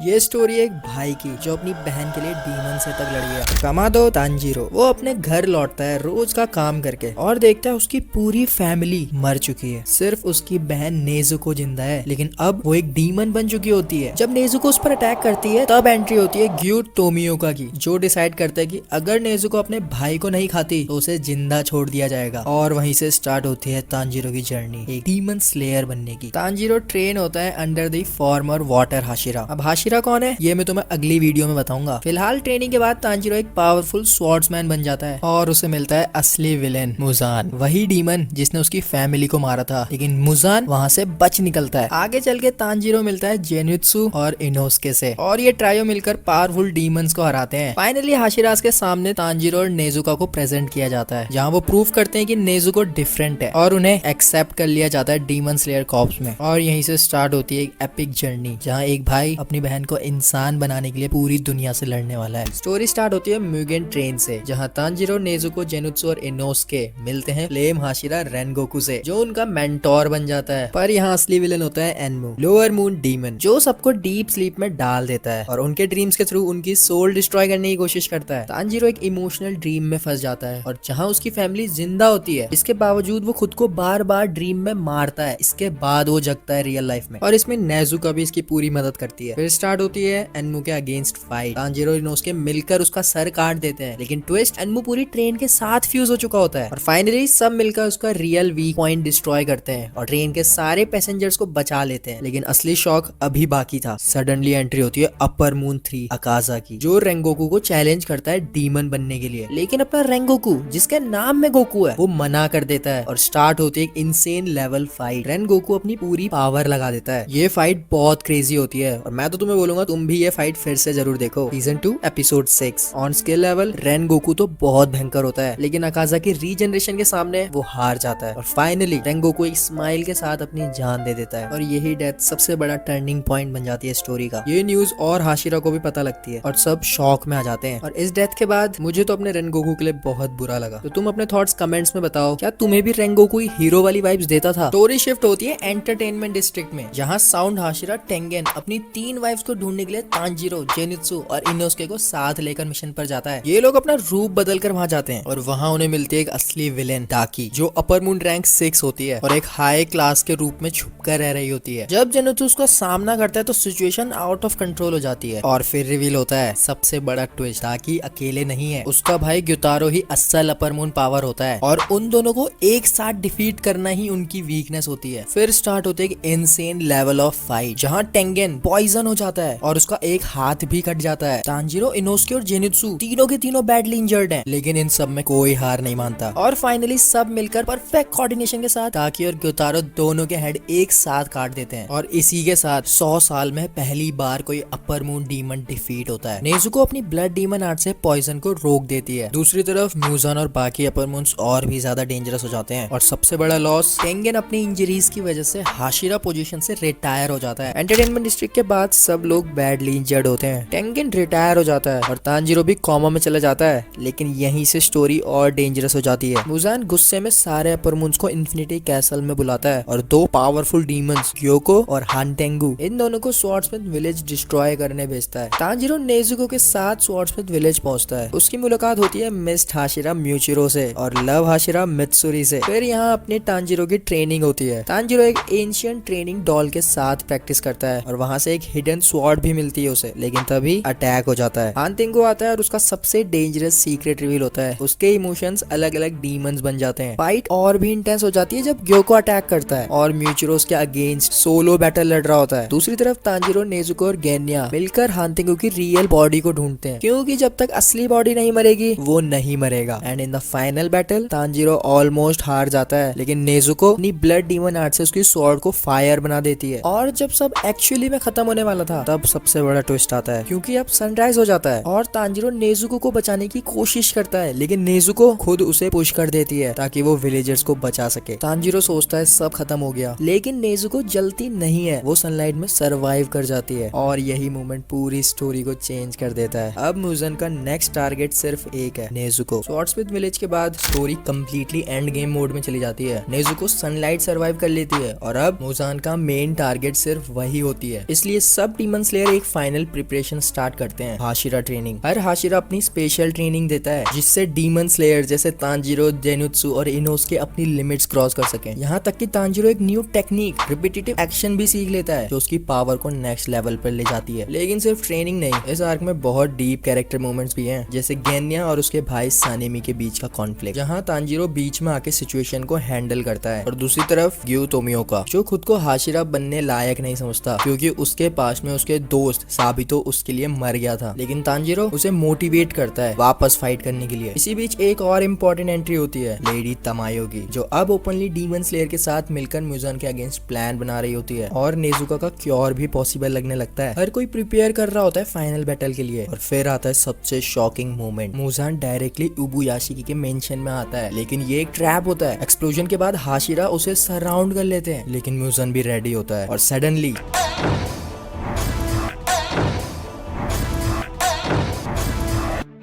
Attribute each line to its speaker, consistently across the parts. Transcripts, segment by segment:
Speaker 1: ये स्टोरी एक भाई की जो अपनी बहन के लिए डीमन से तक लड़ी है। कमादो तांजीरो वो अपने घर लौटता है रोज का काम करके और देखता है उसकी पूरी फैमिली मर चुकी है, सिर्फ उसकी बहन नेजुको जिंदा है। लेकिन अब वो एक डीमन बन चुकी होती है। जब नेजुको उस पर अटैक करती है तब एंट्री होती है ग्यूट टोमियोका की, जो डिसाइड करता है कि अगर नेजुको अपने भाई को नहीं खाती तो उसे जिंदा छोड़ दिया जाएगा। और वहीं से स्टार्ट होती है तांजीरो की जर्नी एक डीमन स्लेयर बनने की। तांजीरो ट्रेन होता है under the former water Hashira. अब हाशिरा कौन है ये मैं तुम्हें अगली वीडियो में बताऊंगा। फिलहाल ट्रेनिंग के बाद तांजीरो एक पावरफुल स्वॉर्ड्समैन बन जाता है और उसे मिलता है असली विलेन मुजान, वही डीमन जिसने उसकी फैमिली को मारा था। लेकिन मुजान वहां से बच निकलता है। आगे चल के तांजीरो मिलता है जेनुत्सु और इनोस्के से और ये ट्रायो मिलकर पावरफुल डीमंस को हराते हैं। फाइनली हाशिरास के सामने तांजीरो और नेजुका को प्रेजेंट किया जाता है, जहाँ वो प्रूव करते हैं कि नेजुको डिफरेंट है और उन्हें एक्सेप्ट कर लिया जाता है डीमन स्लेयर कॉर्प्स में। और यहीं से स्टार्ट होती है एक एपिक जर्नी जहाँ एक भाई अपनी बहन को इंसान बनाने के लिए पूरी दुनिया से लड़ने वाला है। स्टोरी स्टार्ट होती है म्यूगेन ट्रेन से, जहाँ तांजीरो, नेजुको, जेनुत्सु और इनोस्के मिलते हैं फ्लेम हाशिरा रेनगोकू से, जो उनका मेंटोर बन जाता है। पर यहाँ असली विलन होता है एनमू, लोअर मून डीमन, जो सबको डीप स्लीप में डाल देता है और उनके ड्रीम्स के थ्रू उनकी सोल डिस्ट्रॉय करने की कोशिश करता है। तांजीरो एक इमोशनल ड्रीम में फंस जाता है और जहाँ उसकी फैमिली जिंदा होती है, इसके बावजूद वो खुद को बार बार ड्रीम में मारता है। इसके बाद वो जगता है रियल लाइफ में और इसमें नेजुका भी इसकी पूरी मदद करती है। फिर स्टार्ट होती है एनमू के अगेंस्ट फाइट। तांजीरो और इनोस्के मिलकर उसका सर काट देते हैं, लेकिन ट्विस्ट, एनमू पूरी ट्रेन के साथ फ्यूज हो चुका होता है और फाइनली सब मिलकर उसका रियल वीक पॉइंट डिस्ट्रॉय करते हैं और ट्रेन के सारे पैसेंजर्स को बचा लेते हैं। लेकिन असली शॉक अभी बाकी था। सडनली एंट्री होती है अपर मून 3 अकाजा की, जो रेंगोकू को चैलेंज करता है डीमन बनने के लिए। लेकिन अपना रेंगोकू, जिसके नाम में गोकू है, वो मना कर देता है और स्टार्ट होती है एक इनसेन लेवल फाइट। रेंगोकू अपनी पूरी पावर लगा देता है। ये फाइट बहुत क्रेजी होती है और मैं तो तुम्हें बोलूंगा तुम भी ये फाइट फिर से जरूर देखो। Season 2 episode 6। On skill level Rengoku तो बहुत भयंकर होता है, लेकिन अकाजा की रीजनरेशन के सामने वो हार जाता है और फाइनली रेंगोकू एक स्माइल के साथ अपनी जान दे देता है और यही डेथ सबसे बड़ा टर्निंग पॉइंट बन जाती है स्टोरी का। ये न्यूज और हाशिरा को भी पता लगती है और सब शॉक में आ जाते हैं। और इस डेथ के बाद मुझे तो अपने रेनगोकू के लिए बहुत बुरा लगा। तो तुम अपने थॉट्स कमेंट्स में बताओ, क्या तुम्हें भी रेनगोकू हीरो वाली वाइब्स देता था? स्टोरी शिफ्ट होती है एंटरटेनमेंट डिस्ट्रिक्ट में, जहाँ साउंड हाशिरा टेंगेन अपनी 3 वाइफ्स को ढूंढने के लिए तांजीरो, जेनित्सु और इनोस्के को साथ लेकर मिशन पर जाता है। ये लोग अपना रूप बदल कर वहाँ जाते हैं और वहाँ उन्हें मिलती है एक असली विलेन डाकी, जो अपर मून रैंक 6 होती है और एक हाई क्लास के रूप में छुपकर रह रही होती है। जब जेनित्सु उसका सामना करता है तो सिचुएशन आउट ऑफ कंट्रोल हो जाती है और फिर रिवील होता है सबसे बड़ा ट्विस्ट, डाकी अकेले नहीं है, उसका भाई ग्युतारो ही असल अपर मून पावर होता है और उन दोनों को एक साथ डिफीट करना ही उनकी वीकनेस होती है। फिर स्टार्ट होती है एक इनसेन लेवल ऑफ फाइट, जहाँ टेंगेन पॉइजन हो जाता है और उसका एक हाथ भी कट जाता है। तांजीरो, इनोस्के और जेनित्सु तीनों के तीनों बैडली इंजर्ड हैं, लेकिन इन सब में कोई हार नहीं मानता और फाइनली सब मिलकर परफेक्ट कोऑर्डिनेशन के साथ डाकी और ग्युतारो दोनों के हेड एक साथ काट देते हैं और इसी के साथ 100 साल में पहली बार कोई अपर मून डीमन डिफीट होता है। नेजुको अपनी ब्लड डीमन आर्ट से पॉइजन को रोक देती है। दूसरी तरफ म्यूजान और बाकी अपर मून्स और भी ज्यादा डेंजरस हो जाते हैं और सबसे बड़ा लॉस, टेंगेन अपनी इंजरीज की वजह से हाशिरा पोजीशन से रिटायर हो जाता है। एंटरटेनमेंट डिस्ट्रिक्ट के बाद सब लोग बैडली इंजर्ड होते हैं। टेंगेन रिटायर हो जाता है और तांजीरो भी कोमा में चला जाता है, लेकिन यहीं से स्टोरी और डेंजरस हो जाती है। मुजान गुस्से में सारे अपर मून्स को इन्फिनिटी कैसल में बुलाता है और 2 पावरफुल डीमंस ग्योको और हानटेंगु, इन दोनों को स्वॉर्ड्समिथ विलेज डिस्ट्रॉय करने भेजता है। तांजीरो नेजुको के साथ स्वॉर्ड्समिथ विलेज पहुंचता है। उसकी मुलाकात होती है मिस्ट हाशिरा म्यूचिरो से और लव हाशिरा मित्सुरी से। फिर यहाँ अपने तांजीरो की ट्रेनिंग होती है। तांजीरो एक एंशिएंट ट्रेनिंग डॉल के साथ प्रैक्टिस करता है और वहाँ से एक हिडन स्वॉर्ड भी मिलती है उसे, लेकिन तभी अटैक हो जाता है। हानटेंगु आता है और उसका सबसे डेंजरस सीक्रेट रिवील होता है। उसके इमोशंस अलग अलग डीमंस बन जाते हैं। फाइट और भी इंटेंस हो जाती है जब ग्योको अटैक करता है और म्यूचिरो के अगेंस्ट सोलो बैटल लड़ रहा होता है। दूसरी तरफ तांजीरो, नेजुको और गेन्या मिलकर हानटेंगु की रियल बॉडी को ढूंढते हैं, क्योंकि जब तक असली बॉडी नहीं मरेगी वो नहीं मरेगा। And in the final battle Tanjiro almost हार जाता है, लेकिन नेजुको अपनी ब्लड डीमन आर्ट से उसकी स्वॉर्ड को फायर बना देती है। और जब सब एक्चुअली में खत्म होने वाला था तब सबसे बड़ा ट्विस्ट आता है, क्योंकि अब सनराइज हो जाता है और तांजीरो नेजुको को बचाने की कोशिश करता है, लेकिन नेजुको खुद उसे पुश कर देती है ताकि वो विलेजर्स को बचा सके। तांजीरो सोचता है सब खत्म हो गया, लेकिन नेजुको जलती नहीं है, वो सनलाइट में सरवाइव कर जाती है और यही मोमेंट पूरी स्टोरी को चेंज कर देता है। अब मुजन का नेक्स्ट टारगेट सिर्फ एक है, नेजुको। स्वॉर्ड्समिथ विलेज के बाद story completely end game mode में चली जाती है। नेजुको सनलाइट सरवाइव कर लेती है और अब मुजान का मेन टारगेट सिर्फ वही होती है, इसलिए सब टीम डीमन स्लेयर एक फाइनल प्रिपरेशन स्टार्ट करते हैं, हाशिरा ट्रेनिंग। हर हाशिरा अपनी स्पेशल ट्रेनिंग देता है जिससे डीमन स्लेयर जैसे तांजीरो, जेनुत्सु और इनोसुके अपनी लिमिट्स क्रॉस कर सकें। यहाँ तक कि तांजीरो एक न्यू टेक्निक, रिपीटेटिव एक्शन भी सीख लेता है जो उसकी पावर को नेक्स्ट लेवल पर ले जाती है। लेकिन सिर्फ ट्रेनिंग नहीं, इस आर्क में बहुत डीप कैरेक्टर मोमेंट्स भी हैं, जैसे गेन्या और उसके भाई सानेमी के बीच का कॉन्फ्लिक्ट, जहाँ तांजीरो बीच में आके सिचुएशन को हैंडल करता है। और दूसरी तरफ ग्यू तोमियोका, जो खुद को हाशिरा बनने लायक नहीं समझता क्योंकि उसके पास में उसके दोस्त साबितो उसके लिए मर गया था, लेकिन तांजीरो उसे मोटिवेट करता है वापस फाइट करने के लिए। इसी बीच एक और इम्पोर्टेंट एंट्री होती है लेडी तमायो की, जो अब ओपनली डीमन स्लेयर के साथ मिलकर म्यूजान के अगेंस्ट प्लान बना रही होती है और नेजुका का क्योर भी पॉसिबल लगने लगता है। हर कोई प्रिपेयर कर रहा होता है फाइनल बैटल के लिए और फिर आता है सबसे शॉकिंग मोमेंट। मुजान डायरेक्टली उबुयाशी के मेंशन में आता है, लेकिन ये एक ट्रैप होता है। एक्सप्लोजन के बाद हाशिरा उसे सराउंड कर लेते हैं, लेकिन म्यूजान भी रेडी होता है और सडनली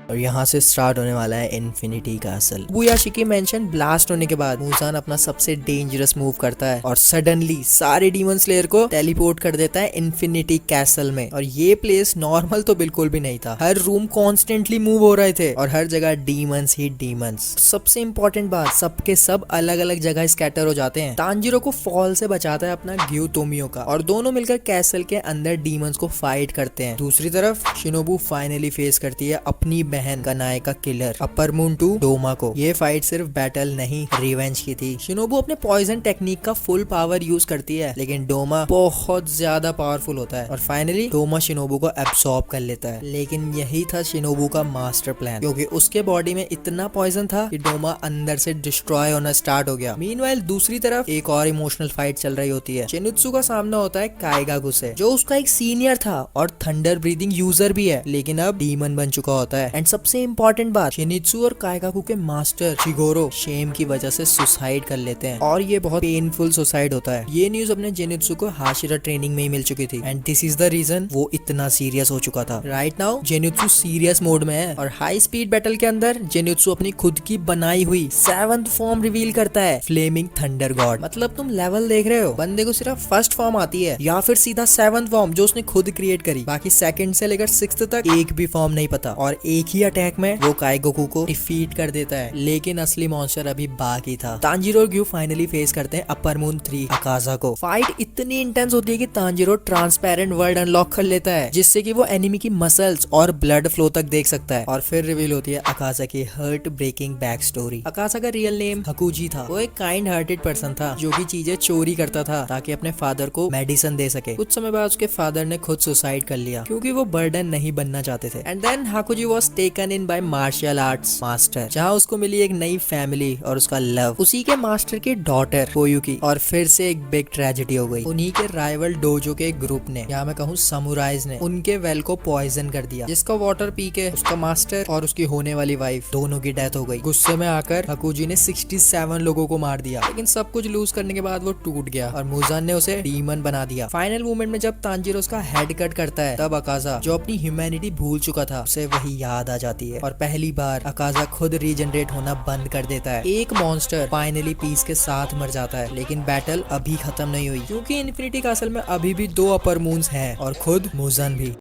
Speaker 1: और यहाँ से स्टार्ट होने वाला है इन्फिनिटी का असल। उबुयाशी की मेंशन ब्लास्ट होने के बाद मुजान अपना सबसे डेंजरस मूव करता है और सडनली सारे डीमन स्लेयर को टेलीपोर्ट कर देता है इन्फिनिटी कैसल में। और ये प्लेस नॉर्मल तो बिल्कुल भी नहीं था, हर रूम कॉन्स्टेंटली मूव हो रहे थे और हर जगह डीमंस ही डीमंस। सबसे इम्पोर्टेंट बात, सबके सब अलग अलग जगह स्कैटर हो जाते हैं। तांजीरो को फॉल से बचाता है अपना ग्यू तोमियोका और दोनों मिलकर कैसल के अंदर डीमंस को फाइट करते हैं। दूसरी तरफ शिनोबू फाइनली फेस करती है अपनी बहन कनाए का किलर अपर मून 2 डोमा को। ये फाइट सिर्फ बैटल नहीं, रिवेंज की थी। शिनोबू अपने पॉइजन टेक्निक का फुल पावर यूज करती है, लेकिन डोमा बहुत ज्यादा पावरफुल होता है और फाइनली डोमा शिनोबू को एब्सॉर्ब कर लेता है। लेकिन यही था शिनोबू का मास्टर प्लान, क्योंकि उसके बॉडी में इतना पॉइजन था कि डोमा अंदर से डिस्ट्रॉय होना स्टार्ट हो गया। मीनवाइल दूसरी तरफ एक और इमोशनल फाइट चल रही होती है। जेनुत्सु का सामना होता है काइगाकू से, जो उसका एक सीनियर था और थंडर ब्रीदिंग यूजर भी है, लेकिन अब डीमन बन चुका होता है। एंड सबसे इम्पोर्टेंट बात, शेनित्सु और काइगाकू के मास्टर शिगोरो शेम की वजह से सुसाइड कर लेते हैं और ये बहुत पेनफुल सुसाइड होता है। ये न्यूज अपने जेनित्सु को हाशिरा ट्रेनिंग में ही मिल चुकी थी and this is the reason वो इतना सीरियस हो चुका था। Right now Zenitsu serious mode में है और हाई स्पीड बैटल के अंदर जेनित्सु अपनी खुद की बनाई हुई 7th फॉर्म रिवील करता है, फ्लेमिंग थंडर गॉड। मतलब तुम लेवल देख रहे हो, बंदे को सिर्फ फर्स्ट फॉर्म आती है या फिर सीधा 7th फॉर्म जो उसने खुद क्रिएट करी, बाकी सेकंड से लेकर 6th तक एक भी फॉर्म नहीं पता। और एक ही अटैक में वो काइगोकू को डिफीट कर देता है, लेकिन असली मॉन्स्टर अभी बाकी था। तांजीरो और ग्यू फाइनली फेस करते हैं अपर मून 3 अकाजा को। फाइट इतनी इंटेंस होती है कि तांजीरो ट्रांसपेरेंट वर्ल्ड अनलॉक कर लेता है, जिससे कि वो एनिमी की मसल्स और ब्लड फ्लो तक देख सकता है। और फिर रिवील होती है अकाजा की हर्ट ब्रेकिंग बैक स्टोरी। अकाजा का रियल नेम हकुजी था। वो एक काइंड हार्टेड पर्सन था जो कि चीजें चोरी करता था ताकि अपने फादर को मेडिसिन दे सके। कुछ समय बाद उसके फादर ने खुद सुसाइड कर लिया क्योंकि वो बर्डन नहीं बनना चाहते थे। And then Hakuji was taken in by martial arts master, जहाँ उसको मिली एक नई फैमिली और उसका लव, उसी के मास्टर की डॉटर कोयुकी। और फिर से एक बिग ट्रेजेडी हो गई। उन्हीं के राइवल डोजो के ग्रुप ने, या मैं कहूँ समुराइज ने, उनके वेल को पॉइजन कर दिया, जिसका वाटर पी के उसका मास्टर और उसकी होने वाली वाइफ दोनों की डेथ हो गई। गुस्से में आकर हकुजी ने 67 लोगों को मार दिया, लेकिन सब कुछ लूज करने के बाद वो टूट गया और मुजान ने उसे डीमन बना दिया। फाइनल मूवमेंट में जब तांजीरो उसका हेड कट करता है, तब अकाजा जो अपनी ह्यूमैनिटी भूल चुका था उसे वही याद आ जाती है और पहली बार अकाजा खुद रीजनरेट होना बंद कर देता है। एक मॉन्स्टर फाइनली पीस के साथ मर जाता है, लेकिन बैटल अभी खत्म नहीं हुई क्योंकि इन्फिनिटी कासल में अभी भी 2 अपर मून्स हैं और खुद मुजान भी।